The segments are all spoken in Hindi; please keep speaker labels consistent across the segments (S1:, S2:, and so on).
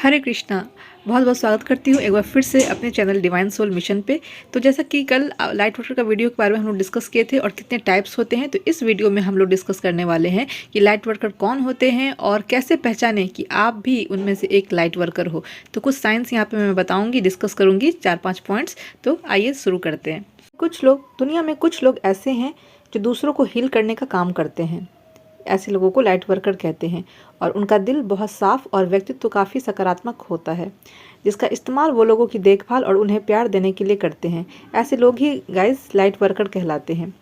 S1: हरे कृष्णा। बहुत बहुत स्वागत करती हूँ एक बार फिर से अपने चैनल डिवाइन सोल मिशन पे। तो जैसा कि कल लाइट वर्कर का वीडियो के बारे में हम लोग डिस्कस किए थे और कितने टाइप्स होते हैं, तो इस वीडियो में हम लोग डिस्कस करने वाले हैं कि लाइट वर्कर कौन होते हैं और कैसे पहचानें कि आप भी उनमें से एक लाइट वर्कर हो। तो कुछ साइंस यहाँ पे मैं बताऊँगी, डिस्कस करूँगी 4-5 पॉइंट्स। तो आइए शुरू करते हैं। दुनिया में कुछ लोग ऐसे हैं जो दूसरों को हील करने का काम करते हैं। ऐसे लोगों को लाइट वर्कर कहते हैं और उनका दिल बहुत साफ और व्यक्तित्व काफ़ी सकारात्मक होता है, जिसका इस्तेमाल वो लोगों की देखभाल और उन्हें प्यार देने के लिए करते हैं। ऐसे लोग ही गाइस लाइट वर्कर कहलाते हैं।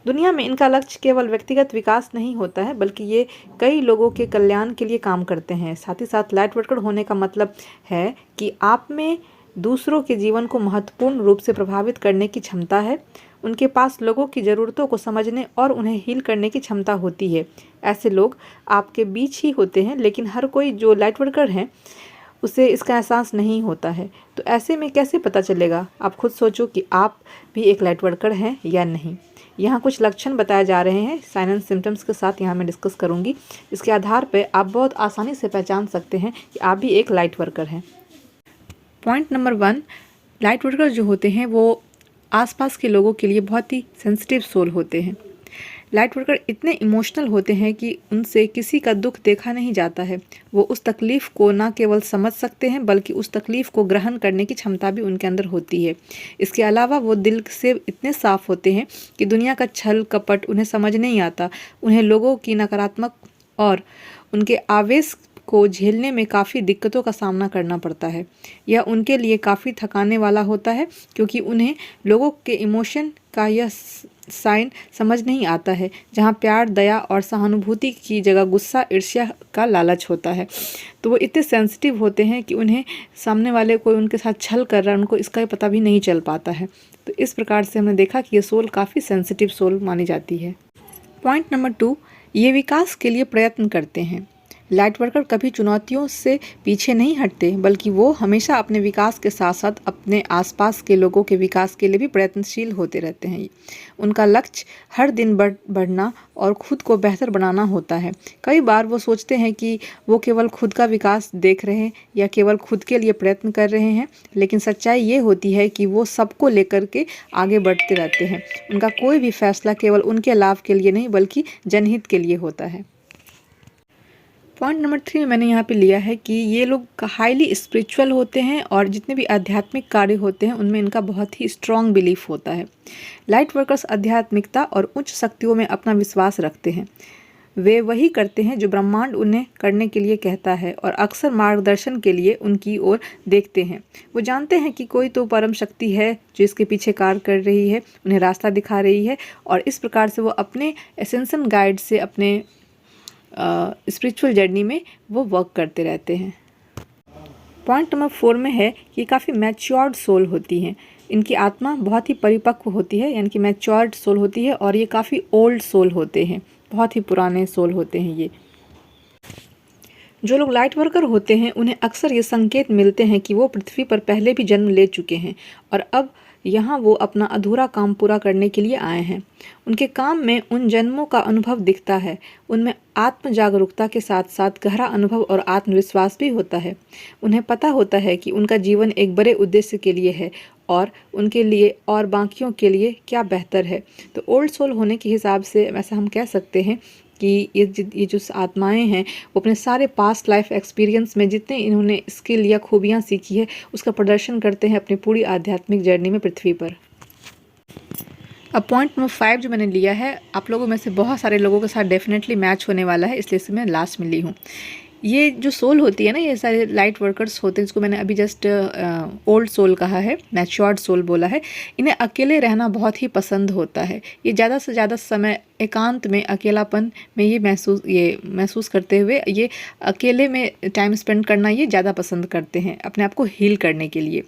S1: दुनिया में इनका लक्ष्य केवल व्यक्तिगत विकास नहीं होता है, बल्कि ये कई लोगों के कल्याण के लिए काम करते हैं। साथ ही साथ लाइट वर्कर होने का मतलब है कि आप में दूसरों के जीवन को महत्वपूर्ण रूप से प्रभावित करने की क्षमता है। उनके पास लोगों की ज़रूरतों को समझने और उन्हें हील करने की क्षमता होती है। ऐसे लोग आपके बीच ही होते हैं, लेकिन हर कोई जो लाइट वर्कर हैं उसे इसका एहसास नहीं होता है। तो ऐसे में कैसे पता चलेगा? आप खुद सोचो कि आप भी एक लाइट वर्कर हैं या नहीं। यहाँ कुछ लक्षण बताए जा रहे हैं साइन एंड सिम्टम्स के साथ, यहाँ मैं डिस्कस करूँगी। इसके आधार पर आप बहुत आसानी से पहचान सकते हैं कि आप भी एक लाइट वर्कर हैं। पॉइंट नंबर 1, लाइट वर्कर जो होते हैं वो आसपास के लोगों के लिए बहुत ही सेंसिटिव सोल होते हैं। लाइट वर्कर इतने इमोशनल होते हैं कि उनसे किसी का दुख देखा नहीं जाता है। वो उस तकलीफ़ को ना केवल समझ सकते हैं, बल्कि उस तकलीफ़ को ग्रहण करने की क्षमता भी उनके अंदर होती है। इसके अलावा वो दिल से इतने साफ होते हैं कि दुनिया का छल कपट उन्हें समझ नहीं आता। उन्हें लोगों की नकारात्मक और उनके आवेश को झेलने में काफ़ी दिक्कतों का सामना करना पड़ता है। यह उनके लिए काफ़ी थकाने वाला होता है, क्योंकि उन्हें लोगों के इमोशन का यह साइन समझ नहीं आता है, जहाँ प्यार, दया और सहानुभूति की जगह गुस्सा, ईर्ष्या का लालच होता है। तो वो इतने सेंसिटिव होते हैं कि उन्हें सामने वाले कोई उनके साथ छल कर रहा है, उनको इसका पता भी नहीं चल पाता है। तो इस प्रकार से हमने देखा कि ये सोल काफ़ी सेंसिटिव सोल मानी जाती है। पॉइंट नंबर 2, ये विकास के लिए प्रयत्न करते हैं। लाइट वर्कर कभी चुनौतियों से पीछे नहीं हटते, बल्कि वो हमेशा अपने विकास के साथ साथ अपने आसपास के लोगों के विकास के लिए भी प्रयत्नशील होते रहते हैं। उनका लक्ष्य हर दिन बढ़ना और खुद को बेहतर बनाना होता है। कई बार वो सोचते हैं कि वो केवल खुद का विकास देख रहे हैं या केवल खुद के लिए प्रयत्न कर रहे हैं, लेकिन सच्चाई ये होती है कि वो सबको लेकर के आगे बढ़ते रहते हैं। उनका कोई भी फैसला केवल उनके लाभ के लिए नहीं, बल्कि जनहित के लिए होता है। पॉइंट नंबर 3 में मैंने यहाँ पे लिया है कि ये लोग हाईली स्पिरिचुअल होते हैं और जितने भी आध्यात्मिक कार्य होते हैं उनमें इनका बहुत ही स्ट्रॉन्ग बिलीफ होता है। लाइट वर्कर्स आध्यात्मिकता और उच्च शक्तियों में अपना विश्वास रखते हैं। वे वही करते हैं जो ब्रह्मांड उन्हें करने के लिए कहता है और अक्सर मार्गदर्शन के लिए उनकी ओर देखते हैं। वो जानते हैं कि कोई तो परम शक्ति है जो इसके पीछे कार्य कर रही है, उन्हें रास्ता दिखा रही है, और इस प्रकार से वो अपने एसेंशन गाइड से अपने स्पिरिचुअल जर्नी में वो वर्क करते रहते हैं। पॉइंट नंबर 4 में है कि काफ़ी मैच्योर्ड सोल होती हैं। इनकी आत्मा बहुत ही परिपक्व होती है, यानी कि मैच्योर्ड सोल होती है, और ये काफ़ी ओल्ड सोल होते हैं, बहुत ही पुराने सोल होते हैं ये। जो लोग लाइट वर्कर होते हैं उन्हें अक्सर ये संकेत मिलते हैं कि वो पृथ्वी पर पहले भी जन्म ले चुके हैं और अब यहाँ वो अपना अधूरा काम पूरा करने के लिए आए हैं। उनके काम में उन जन्मों का अनुभव दिखता है। उनमें आत्म जागरूकता के साथ साथ गहरा अनुभव और आत्मविश्वास भी होता है। उन्हें पता होता है कि उनका जीवन एक बड़े उद्देश्य के लिए है और उनके लिए और बाकियों के लिए क्या बेहतर है। तो ओल्ड सोल होने के हिसाब से ऐसा हम कह सकते हैं कि ये जो आत्माएं हैं वो अपने सारे पास्ट लाइफ एक्सपीरियंस में जितने इन्होंने स्किल या खूबियाँ सीखी है उसका प्रदर्शन करते हैं अपनी पूरी आध्यात्मिक जर्नी में पृथ्वी पर। अब पॉइंट नंबर 5 जो मैंने लिया है, आप लोगों में से बहुत सारे लोगों के साथ डेफिनेटली मैच होने वाला है, इसलिए इसे मैं लास्ट में ली हूँ। ये जो सोल होती है ना, ये सारे लाइट वर्कर्स होते हैं, जिसको मैंने अभी जस्ट ओल्ड सोल कहा है, मैच्योर्ड सोल बोला है। इन्हें अकेले रहना बहुत ही पसंद होता है। ये ज़्यादा से ज़्यादा समय एकांत में, अकेलापन में ये महसूस करते हुए ये अकेले में टाइम स्पेंड करना ये ज़्यादा पसंद करते हैं अपने आप को हील करने के लिए।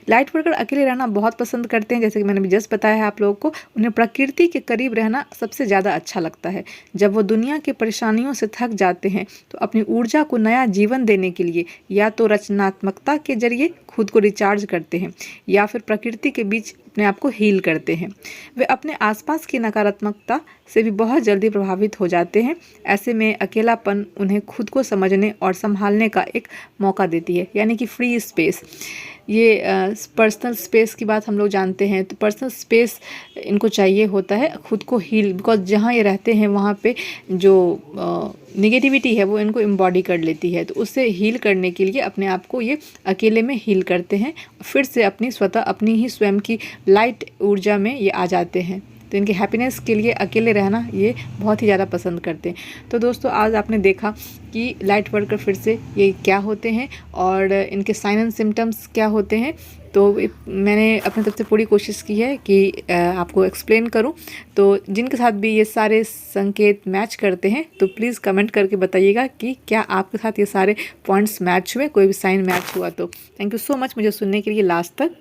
S1: लाइट वर्कर अकेले रहना बहुत पसंद करते हैं, जैसे कि मैंने भी जस्ट बताया है आप लोगों को। उन्हें प्रकृति के करीब रहना सबसे ज़्यादा अच्छा लगता है। जब वो दुनिया की परेशानियों से थक जाते हैं तो अपनी ऊर्जा को नया जीवन देने के लिए या तो रचनात्मकता के जरिए खुद को रिचार्ज करते हैं या फिर प्रकृति के बीच अपने आप को हील करते हैं। वे अपने आसपास की नकारात्मकता से भी बहुत जल्दी प्रभावित हो जाते हैं। ऐसे में अकेलापन उन्हें खुद को समझने और संभालने का एक मौका देती है, यानी कि फ्री स्पेस। ये पर्सनल स्पेस की बात हम लोग जानते हैं, तो पर्सनल स्पेस इनको चाहिए होता है खुद को हील, बिकॉज जहाँ ये रहते हैं वहाँ पे जो निगेटिविटी है वो इनको एम्बॉडी कर लेती है। तो उससे हील करने के लिए अपने आप को ये अकेले में हील करते हैं, फिर से अपनी ही स्वयं की लाइट ऊर्जा में ये आ जाते हैं। तो इनके हैप्पीनेस के लिए अकेले रहना ये बहुत ही ज़्यादा पसंद करते हैं। तो दोस्तों, आज आपने देखा कि लाइट वर्कर फिर से ये क्या होते हैं और इनके साइन एंड सिम्टम्स क्या होते हैं। तो मैंने अपनी तरफ से पूरी कोशिश की है कि आपको एक्सप्लेन करूं। तो जिनके साथ भी ये सारे संकेत मैच करते हैं तो प्लीज़ कमेंट करके बताइएगा कि क्या आपके साथ ये सारे पॉइंट्स मैच हुए, कोई भी साइन मैच हुआ तो। थैंक यू सो मच मुझे सुनने के लिए लास्ट तक।